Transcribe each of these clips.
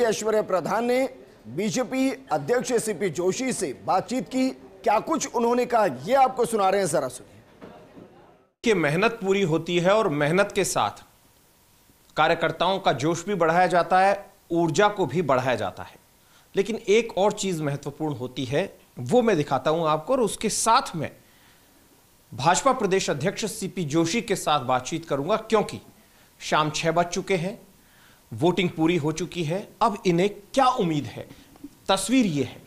ऐश्वर्या प्रधान ने बीजेपी अध्यक्ष सीपी जोशी से बातचीत की। क्या कुछ उन्होंने कहा, ये आपको सुना रहे हैं, जरा सुनिए। कि मेहनत पूरी होती है और मेहनत के साथ कार्यकर्ताओं का जोश भी बढ़ाया जाता है, ऊर्जा को भी बढ़ाया जाता है। लेकिन एक और चीज महत्वपूर्ण होती है, वो मैं दिखाता हूं आपको, और उसके साथ में भाजपा प्रदेश अध्यक्ष सीपी जोशी के साथ बातचीत करूंगा, क्योंकि शाम 6 बज चुके हैं, वोटिंग पूरी हो चुकी है। अब इन्हें क्या उम्मीद है? तस्वीर ये है,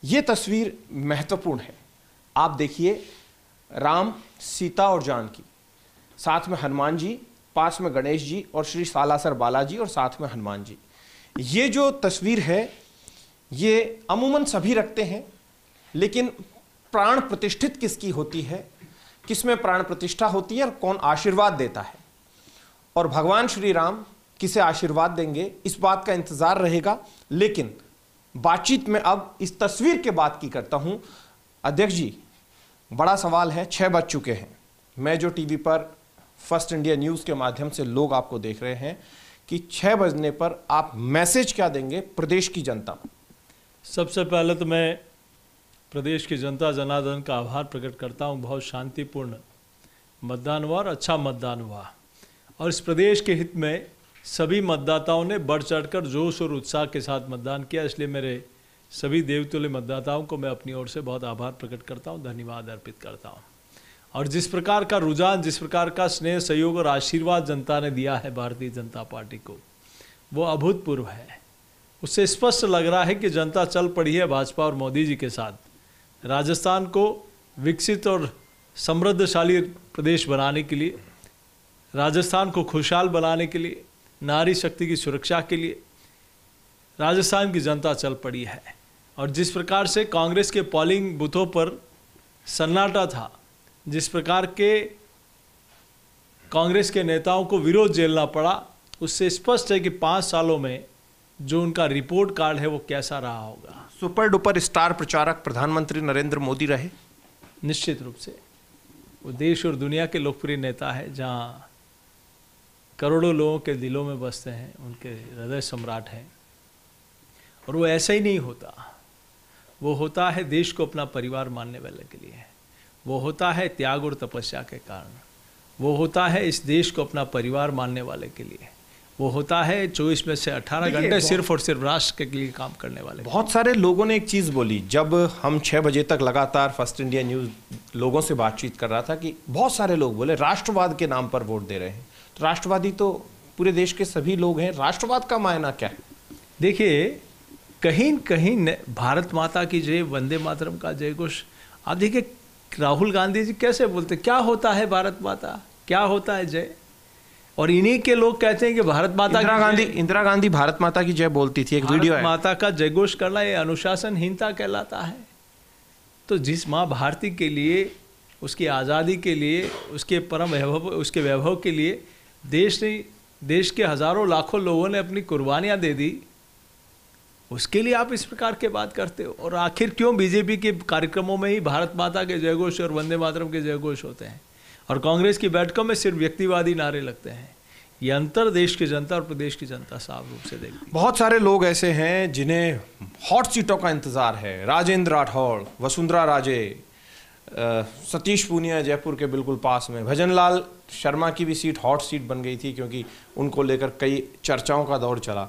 ये तस्वीर महत्वपूर्ण है। आप देखिए, राम, सीता और जानकी, साथ में हनुमान जी, पास में गणेश जी और श्री सालासर बालाजी और साथ में हनुमान जी। ये जो तस्वीर है ये अमूमन सभी रखते हैं, लेकिन प्राण प्रतिष्ठित किसकी होती है, किसमें प्राण प्रतिष्ठा होती है और कौन आशीर्वाद देता है, और भगवान श्री राम किसे आशीर्वाद देंगे, इस बात का इंतजार रहेगा। लेकिन बातचीत में अब इस तस्वीर के बाद की करता हूं। अध्यक्ष जी, बड़ा सवाल है, 6 बज चुके हैं। मैं जो टीवी पर फर्स्ट इंडिया न्यूज़ के माध्यम से लोग आपको देख रहे हैं कि 6 बजने पर आप मैसेज क्या देंगे प्रदेश की जनता को? सबसे पहले तो मैं प्रदेश की जनता जनार्दन का आभार प्रकट करता हूं। बहुत शांतिपूर्ण मतदान हुआ और अच्छा मतदान हुआ, और इस प्रदेश के हित में सभी मतदाताओं ने बढ़ चढ़कर जोश और उत्साह के साथ मतदान किया। इसलिए मेरे सभी देवतुल्य मतदाताओं को मैं अपनी ओर से बहुत आभार प्रकट करता हूं, धन्यवाद अर्पित करता हूं। और जिस प्रकार का रुझान, जिस प्रकार का स्नेह, सहयोग और आशीर्वाद जनता ने दिया है भारतीय जनता पार्टी को, वो अभूतपूर्व है। उससे स्पष्ट लग रहा है कि जनता चल पड़ी है भाजपा और मोदी जी के साथ राजस्थान को विकसित और समृद्धशाली प्रदेश बनाने के लिए, राजस्थान को खुशहाल बनाने के लिए, नारी शक्ति की सुरक्षा के लिए राजस्थान की जनता चल पड़ी है। और जिस प्रकार से कांग्रेस के पोलिंग बूथों पर सन्नाटा था, जिस प्रकार के कांग्रेस के नेताओं को विरोध झेलना पड़ा, उससे स्पष्ट है कि 5 सालों में जो उनका रिपोर्ट कार्ड है वो कैसा रहा होगा। सुपर डुपर स्टार प्रचारक प्रधानमंत्री नरेंद्र मोदी रहे। निश्चित रूप से वो देश और दुनिया के लोकप्रिय नेता है, जहाँ करोड़ों लोगों के दिलों में बसते हैं, उनके हृदय सम्राट हैं। और वो ऐसा ही नहीं होता, वो होता है देश को अपना परिवार मानने वाले के लिए, वो होता है त्याग और तपस्या के कारण, वो होता है इस देश को अपना परिवार मानने वाले के लिए, वो होता है 24 में से 18 घंटे सिर्फ और सिर्फ राष्ट्र के लिए काम करने वाले। बहुत सारे लोगों ने एक चीज़ बोली, जब हम 6 बजे तक लगातार फर्स्ट इंडिया न्यूज़ लोगों से बातचीत कर रहा था, कि बहुत सारे लोग बोले राष्ट्रवाद के नाम पर वोट दे रहे हैं। तो राष्ट्रवादी तो पूरे देश के सभी लोग हैं, राष्ट्रवाद का मायना क्या है? देखिए, कहीं कहीं भारत माता की जय, वंदे मातरम का जय घोष, आप देखिए राहुल गांधी जी कैसे बोलते, क्या होता है भारत माता, क्या होता है जय, और इन्हीं के लोग कहते हैं कि भारत माता इंदिरा गांधी भारत माता की जय बोलती थी, एक वीडियो है। माता का जय घोष करना ये अनुशासनहीनता कहलाता है। तो जिस माँ भारती के लिए, उसकी आज़ादी के लिए, उसके परम वैभव, उसके वैभव के लिए देश के हजारों लाखों लोगों ने अपनी कुर्बानियाँ दे दी, उसके लिए आप इस प्रकार के बात करते हो। और आखिर क्यों बीजेपी के कार्यक्रमों में ही भारत माता के जय घोष और वंदे मातरम के जय घोष होते हैं, और कांग्रेस की बैठकों में सिर्फ व्यक्तिवादी नारे लगते हैं? ये अंतर देश की जनता और प्रदेश की जनता साफ रूप से देखती है। बहुत सारे लोग ऐसे हैं जिन्हें हॉट सीटों का इंतजार है। राजेंद्र राठौड़, वसुंधरा राजे, सतीश पूनिया जयपुर के बिल्कुल पास में, भजनलाल शर्मा की भी सीट हॉट सीट बन गई थी, क्योंकि उनको लेकर कई चर्चाओं का दौर चला।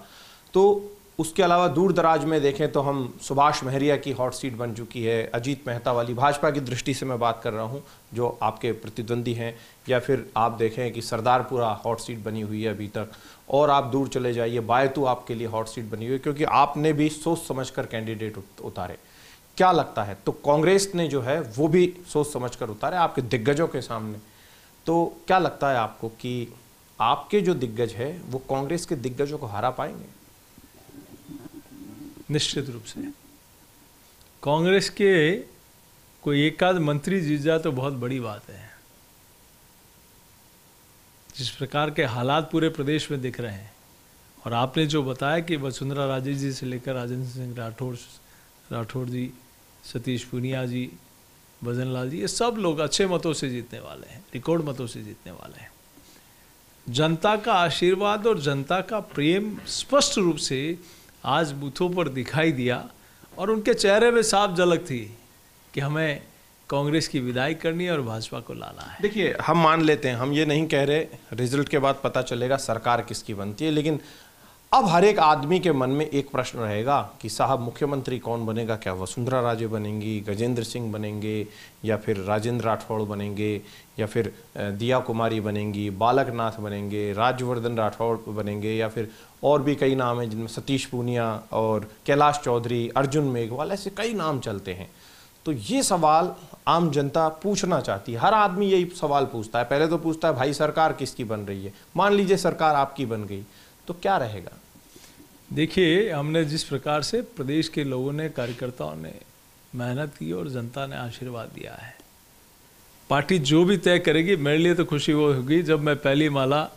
तो उसके अलावा दूर दराज में देखें तो हम सुभाष महरिया की हॉट सीट बन चुकी है, अजीत मेहता वाली, भाजपा की दृष्टि से मैं बात कर रहा हूं, जो आपके प्रतिद्वंदी हैं। या फिर आप देखें कि सरदारपुरा हॉट सीट बनी हुई है अभी तक, और आप दूर चले जाइए, बायतू आपके लिए हॉट सीट बनी हुई है, क्योंकि आपने भी सोच समझकर कैंडिडेट उतारे। क्या लगता है? तो कांग्रेस ने जो है वो भी सोच समझकर उतारे आपके दिग्गजों के सामने। तो क्या लगता है आपको कि आपके जो दिग्गज है वो कांग्रेस के दिग्गजों को हरा पाएंगे? निश्चित रूप से कांग्रेस के कोई एक आध मंत्री जीत जाए तो बहुत बड़ी बात है। जिस प्रकार के हालात पूरे प्रदेश में दिख रहे हैं, और आपने जो बताया कि वसुंधरा राजे जी से लेकर राजेंद्र सिंह राठौड़ जी, सतीश पूनिया जी, भजनलाल जी, ये सब लोग अच्छे मतों से जीतने वाले हैं, रिकॉर्ड मतों से जीतने वाले हैं। जनता का आशीर्वाद और जनता का प्रेम स्पष्ट रूप से आज बूथों पर दिखाई दिया और उनके चेहरे में साफ झलक थी कि हमें कांग्रेस की विदाई करनी है और भाजपा को लाना है। देखिए, हम मान लेते हैं, हम ये नहीं कह रहे रिजल्ट के बाद पता चलेगा सरकार किसकी बनती है, लेकिन अब हर एक आदमी के मन में एक प्रश्न रहेगा कि साहब मुख्यमंत्री कौन बनेगा? क्या वसुंधरा राजे बनेंगी, गजेंद्र सिंह बनेंगे, या फिर राजेंद्र राठौड़ बनेंगे, या फिर दिया कुमारी बनेंगी, बालकनाथ बनेंगे, राज्यवर्धन राठौड़ बनेंगे, या फिर और भी कई नाम हैं जिनमें सतीश पूनिया और कैलाश चौधरी, अर्जुन मेघवाल, ऐसे कई नाम चलते हैं। तो ये सवाल आम जनता पूछना चाहती है, हर आदमी यही सवाल पूछता है। पहले तो पूछता है भाई सरकार किसकी बन रही है? मान लीजिए सरकार आपकी बन गई तो क्या रहेगा? देखिए, हमने जिस प्रकार से प्रदेश के लोगों ने, कार्यकर्ताओं ने मेहनत की और जनता ने आशीर्वाद दिया है, पार्टी जो भी तय करेगी, मेरे लिए तो खुशी वो होगी जब मैं पहली माला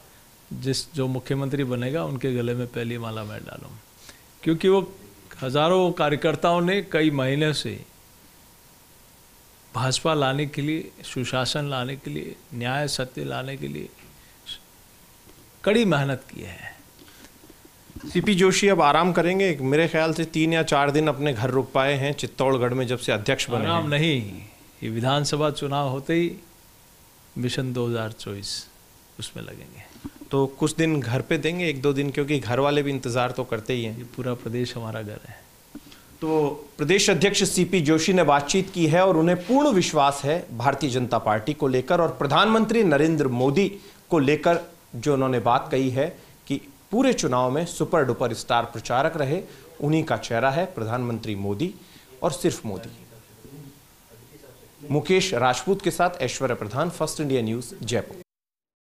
जो मुख्यमंत्री बनेगा उनके गले में पहली माला मैं डालूं, क्योंकि वो हजारों कार्यकर्ताओं ने कई महीने से भाजपा लाने के लिए, सुशासन लाने के लिए, न्याय सत्य लाने के लिए कड़ी मेहनत की है। सीपी जोशी अब आराम करेंगे? मेरे ख्याल से 3 या 4 दिन अपने घर रुक पाए हैं चित्तौड़गढ़ में जब से अध्यक्ष बने। आराम नहीं, ये विधानसभा चुनाव होते ही मिशन 2024 उसमें लगेंगे। तो कुछ दिन घर पे देंगे, 1-2 दिन, क्योंकि घर वाले भी इंतजार तो करते ही हैं। ये पूरा प्रदेश हमारा घर है। तो प्रदेश अध्यक्ष सीपी जोशी ने बातचीत की है और उन्हें पूर्ण विश्वास है भारतीय जनता पार्टी को लेकर और प्रधानमंत्री नरेंद्र मोदी को लेकर। जो उन्होंने बात कही है कि पूरे चुनाव में सुपर डुपर स्टार प्रचारक रहे, उन्हीं का चेहरा है प्रधानमंत्री मोदी और सिर्फ मोदी। मुकेश राजपूत के साथ ऐश्वर्या प्रधान, फर्स्ट इंडिया न्यूज, जयपुर।